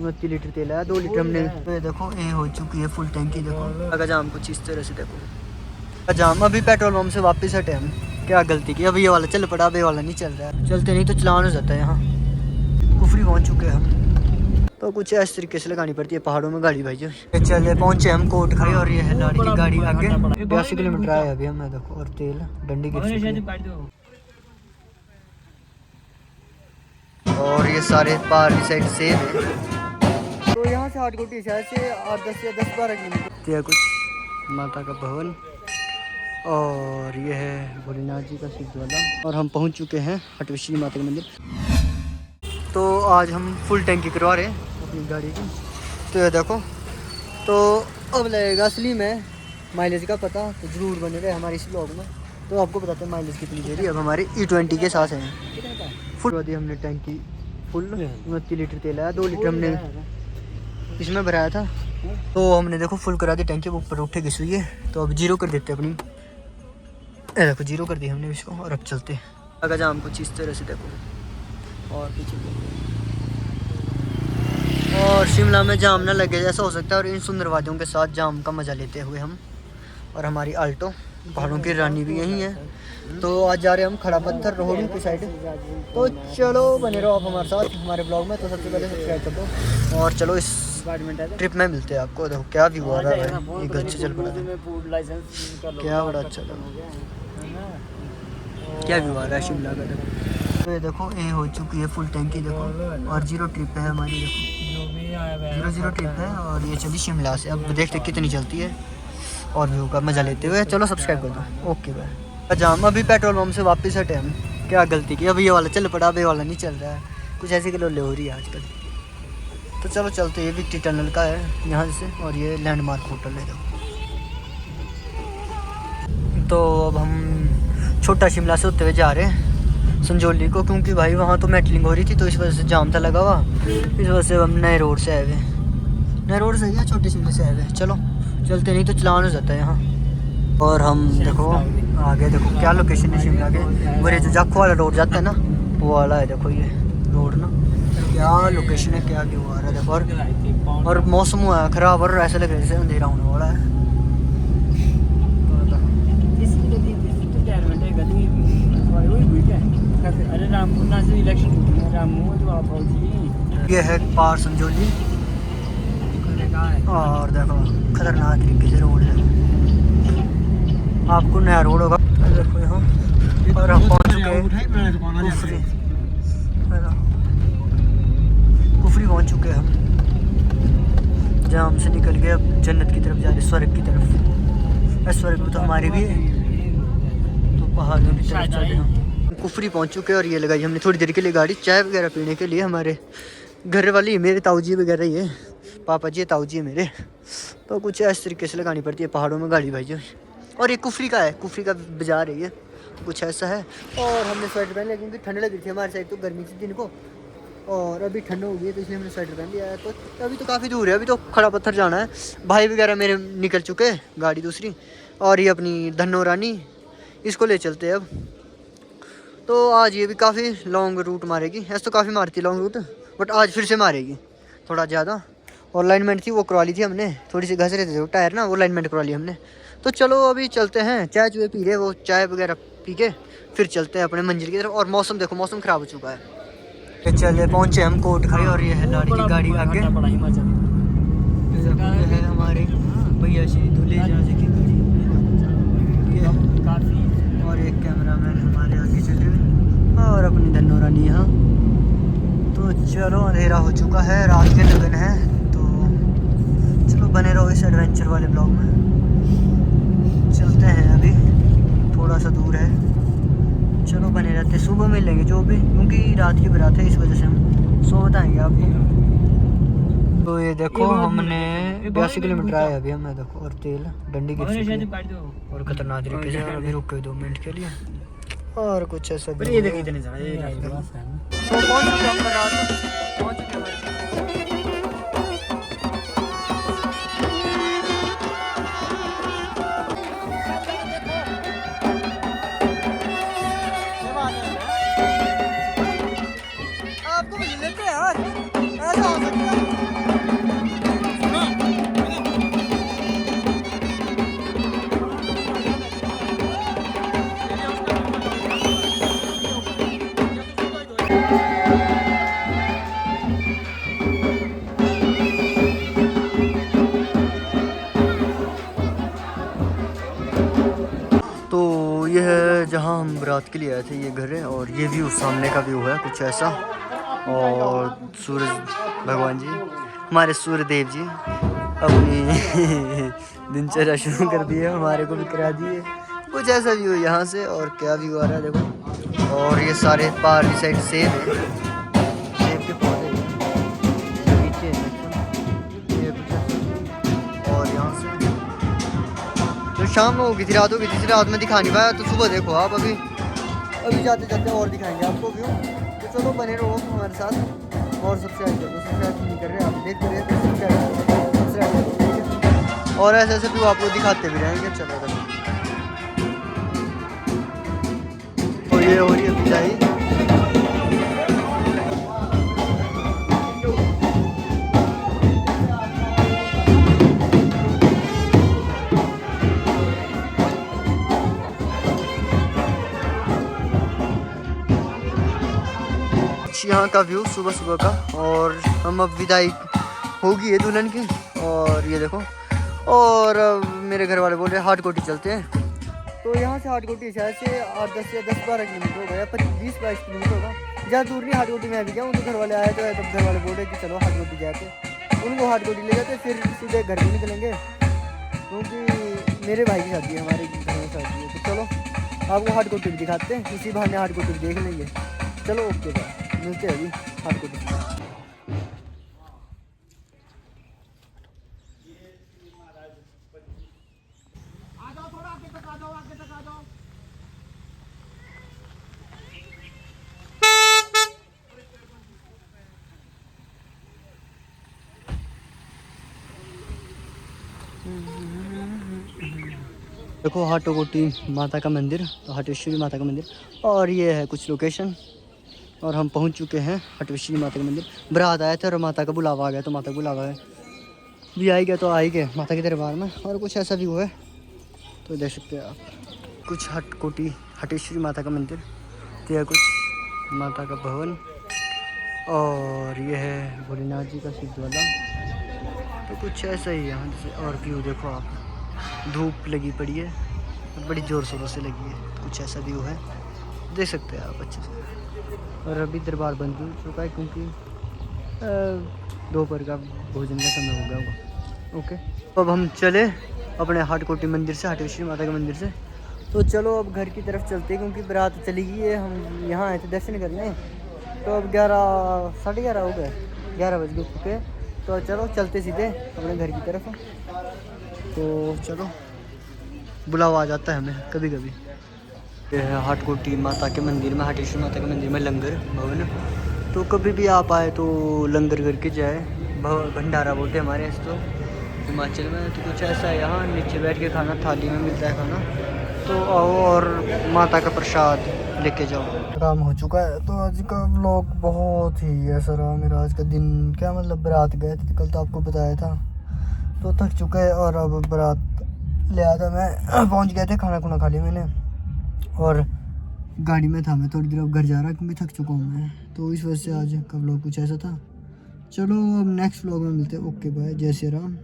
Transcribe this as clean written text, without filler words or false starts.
29 litre तेल है, 2 litre हमने। तो ये देखो ये हो चुकी है फुल टैंकी। देखो अगर जाम कुछ इस तरह से देखो जाम। अभी पेट्रोल पंप से वापस हटे हम, क्या गलती की। अब ये वाला चल पड़ा, अब ये वाला नहीं चल रहा है। चलते नहीं तो चलान हो जाता है। यहाँ कुफरी पहुँच चुके हैं हम। तो कुछ इस तरीके से लगानी पड़ती है पहाड़ों में गाड़ी भाई जो। चले पहुँचे हम कोट खाई और ये है लाड़ी की गाड़ी आगे। 82 किलोमीटर आए अभी हम। देखो और तेल डंडी गिर। और ये सारे पार्ली साइड सेब है। तो यहाँ से 8 गोटी शहर से 8-10 या 10-12 किलोमीटर है कुछ। माता का भवन और ये है भोलेनाथ जी का शिवज्वाला। और हम पहुँच चुके हैं हटवेश्वरी माता के मंदिर। तो आज हम फुल टैंकी करवा रहे हैं अपनी गाड़ी की। तो ये देखो, तो अब लगेगा असली में माइलेज का पता, तो ज़रूर बने रहे हमारे इस ब्लॉग में। तो आपको बताते हैं माइलेज कितनी दे रही है। अब हमारे E20 के साथ हैं फुल दी हमने टैंकी फुल। 29 लीटर तेल है, 2 लीटर हमने इसमें भराया था। तो हमने देखो फुल करा दी टैंकी, वो ऊपर उठे घिस हुई है। तो अब जीरो कर देते अपनी। देखो जीरो कर दी हमने इसको और अब चलते अगर जाम कुछ इस तरह से देखो। और पीछे और शिमला में जाम ना लगे जैसा हो सकता है। और इन सुंदर वादियों के साथ जाम का मज़ा लेते हुए हम और हमारी आल्टो, पहाड़ों की रानी भी यही है। तो आज जा रहे हैं हम खड़ा पत्थर रोहड़ू की साइड। तो चलो बने रहो आप हमारे साथ हमारे ब्लॉग में। तो सबसे पहले सब्सक्राइब कर दो और चलो इस ट्रिप में मिलते हैं आपको। देखो क्या व्यू आ रहा है, ये घर से चल पड़ा है। क्या बड़ा अच्छा लगा, क्या व्यू आ रहा है शिमला का। देखो तो ये देखो ये हो चुकी है फुल टैंकी। देखो और जीरो ट्रिप है हमारी। देखो जीरो ट्रिप है और ये चली शिमला से। अब देखते कितनी चलती है और व्यू का मज़ा लेते हुए। चलो सब्सक्राइब कर दो। Okay bye. जाम अभी पेट्रोल पंप से वापस हटे हम, क्या गलती की। अब ये वाला चल पड़ा, अब ये वाला नहीं चल रहा है। कुछ ऐसी किलो ले हो रही है आजकल। तो चलो चलते। ये विक्टी टनल का है यहाँ से और ये लैंडमार्क होटल है। तो अब हम छोटा शिमला से होते हुए जा रहे हैं संजौली को, क्योंकि भाई वहाँ तो मेटलिंग हो रही थी तो इस वजह से जाम था लगा हुआ। इस वजह से हम नए रोड से आए हुए। नए रोड से या छोटे शिमले से आए हुए। चलो चलते नहीं तो चलान हो जाता है यहाँ। और हम देखो आगे देखो क्या लोकेशन है शिमला के। वो जो जाखो वाला रोड जाता है ना, वो वाला है। देखो ये रोड ना, क्या लोकेशन है, क्या व्यू आ रहा है देखो। और मौसम हुआ है ख़राब और ऐसा लग रहा है जैसे अंधेरा होने वाला है। ये है पार संजौली और देखो खतरनाक तरीके से रोड है। आपको नया रोड होगा। देखो यहाँ और हम पहुँच चुके हैं कुफरी। कुफरी पहुँच चुके हैं हम, जहाँ हमसे निकल गए अब जन्नत की तरफ जा रहे, स्वर्ग की तरफ। स्वर्ग तो हमारी भी है, तो पहाड़ों की तरफ चल रहे हैं। कुफरी पहुँच चुके हैं और ये लगाई हमने थोड़ी देर के लिए गाड़ी चाय वगैरह पीने के लिए। हमारे घर वाली मेरे ताऊ जी वगैरह ही है, पापा जी ताऊ जी है मेरे। तो कुछ इस तरीके से लगानी पड़ती है पहाड़ों में गाड़ी भाई जो। और ये कुफरी का है, कुफरी का बाजार है ये, कुछ ऐसा है। और हमने स्वेटर पहन लिया क्योंकि ठंड लग रही थी हमारे साइड तो गर्मी थी दिन को। और अभी ठंड हो गई है तो इसलिए हमने स्वेटर पहन लिया है। तो अभी तो काफ़ी दूर है, अभी तो खड़ा पत्थर जाना है। भाई वगैरह मेरे निकल चुके हैं गाड़ी दूसरी। और ये अपनी धन्नो रानी, इसको ले चलते हैं अब। तो आज ये भी काफ़ी लॉन्ग रूट मारेगी। ऐसे तो काफ़ी मारती लॉन्ग रूट, बट आज फिर से मारेगी थोड़ा ज़्यादा। और अलाइनमेंट थी वो करवा ली थी हमने, थोड़ी सी घस रहे थे वो टायर ना, वो अलाइनमेंट करवा ली हमने। तो चलो अभी चलते हैं, चाय चुए पी रहे, वो चाय वगैरह पी के फिर चलते हैं अपने मंजिल की तरफ। और मौसम देखो, मौसम ख़राब हो चुका है। चले पहुँचे हम कोट खाई और ये है लाड़ी की गाड़ी आगे। है हमारे भैया श्री दूल्हे जहाज़ की गाड़ी काफ़ी। और एक कैमरामैन हमारे आगे चल रहे हैं और अपनी धन्नो रानी यहाँ। तो चलो अंधेरा हो चुका है, रात के लगन है। तो चलो बने रहो इस एडवेंचर वाले ब्लॉग में। चलते हैं, अभी थोड़ा सा दूर है। चलो बने रहते, सुबह मिलेंगे जो भी, क्योंकि रात की बारात है इस वजह से हम सो बताएंगे आपको। तो ये देखो हमने 82 किलोमीटर आए अभी हम। देखो और तेल डंडी की और खतरनाक तरीके से। अभी रुक गए 2 मिनट के लिए और कुछ ऐसा भी। ये देखिए इतने आपको मिल लेते हैं यार, ऐसा हो सकता है। जहाँ हम बारात के लिए आए थे ये घर है, और ये व्यू सामने का व्यू है कुछ ऐसा। और सूरज भगवान जी, हमारे सूर्य देव जी अपनी दिनचर्या शुरू कर दी है, हमारे को भी करा दिए। कुछ ऐसा व्यू है यहाँ से। और क्या व्यू आ रहा है देखो। और ये सारे पार साइड सेब है, सेब के पौधे नीचे ये कुछ ऐसा। और यहाँ से तो शाम हो गई थी, रात हो गई थी, रात में दिखा नहीं पाया, तो सुबह देखो आप। अभी जाते जाते और दिखाएंगे आपको व्यू। तो चलो बने रहो हमारे साथ और सब्सक्राइब करो। सब्सक्राइब नहीं कर रहे आप, देखते रहे सब्सक्राइब करो। और ऐसे ऐसे व्यू आपको दिखाते भी रहेंगे। चलो तो ये हो रही है बिजाई। यहाँ का व्यू सुबह सुबह का। और हम अब विदाई होगी है दुल्हन की। और ये देखो। और मेरे घर वाले बोल रहे हाट कोटी चलते हैं। तो यहाँ से हाट कोटी शायद से 8-10 या 10-12 किलोमीटर होगा, या 20-22 किलोमीटर होगा। ज़्यादा दूर नहीं। हाट कोटी में अभी गया उनके घर वाले आए तो तब घर वाले बोल रहे कि चलो हाट कोटी जाते। उनको हाट कोटी ले जाते, फिर सीधे घर भी निकलेंगे, क्योंकि मेरे भाई की शादी है, हमारे घर में शादी है। तो चलो आपको हाट कोटी भी दिखाते हैं, इसी बहाने हाट कोटी भी देख लेंगे। चलो ओके बाय, मिलते हैं अभी हाट कोटी। देखो हाटोकोटी माता का मंदिर, तो हाटेश्वरी माता का मंदिर। और ये है कुछ लोकेशन। और हम पहुंच चुके हैं हाटेश्वरी माता का मंदिर। बारात आए थे और माता का बुलावा आ गया, तो माता का बुलावा है भी आई गया, तो आ ही गए माता के दरबार में। और कुछ ऐसा व्यू है, तो देख सकते हैं आप। कुछ हाटकोटी हाटेश्वरी माता का मंदिर, तो यह कुछ माता का भवन। और ये है भोलेनाथ जी का शिवज्वाला। तो कुछ ऐसा ही यहाँ से। और व्यू देखो आप, धूप लगी पड़ी है, बड़ी ज़ोर शोरों से लगी है। कुछ ऐसा व्यू है, देख सकते हैं आप अच्छे से। और अभी दरबार बंद हो चुका है, क्योंकि दोपहर का भोजन का समय हो गया होगा। ओके, तो अब हम चले अपने हाटकोटी मंदिर से, हाटेश्वरी माता के मंदिर से। तो चलो अब घर की तरफ चलते हैं, क्योंकि बारात चली गई है। हम यहाँ आए थे दर्शन करने, तो अब 11 साढ़े 11 हो गए, 11 बज गए चुके। तो चलो चलते सीधे अपने घर की तरफ। तो चलो, बुलावा आ जाता है हमें कभी कभी। ये है हाटकोटी माता के मंदिर में, हाटेश्वरी माता के मंदिर में लंगर भवन। तो कभी भी आप आए तो लंगर करके जाए। भंडारा बोलते हैं हमारे यहाँ तो हिमाचल में। तो कुछ ऐसा है, यहाँ नीचे बैठ के खाना, थाली में मिलता है खाना। तो आओ और माता का प्रसाद लेके जाओ। काम हो चुका है, तो आज का व्लॉग बहुत ही ऐसा रहा मेरा आज का दिन। क्या मतलब, बारात गए थे कल, तो आपको बताया था। तो थक चुका है, और अब बारात ले आया था मैं, पहुंच गए थे, खाना खुना खा लिया मैंने। और गाड़ी में था, मैं थोड़ी देर अब घर जा रहा, क्योंकि थक चुका हूँ मैं। तो इस वजह से आज का व्लॉग कुछ ऐसा था। चलो अब नेक्स्ट व्लॉग में मिलते हैं। ओके बाय, जय श्री राम।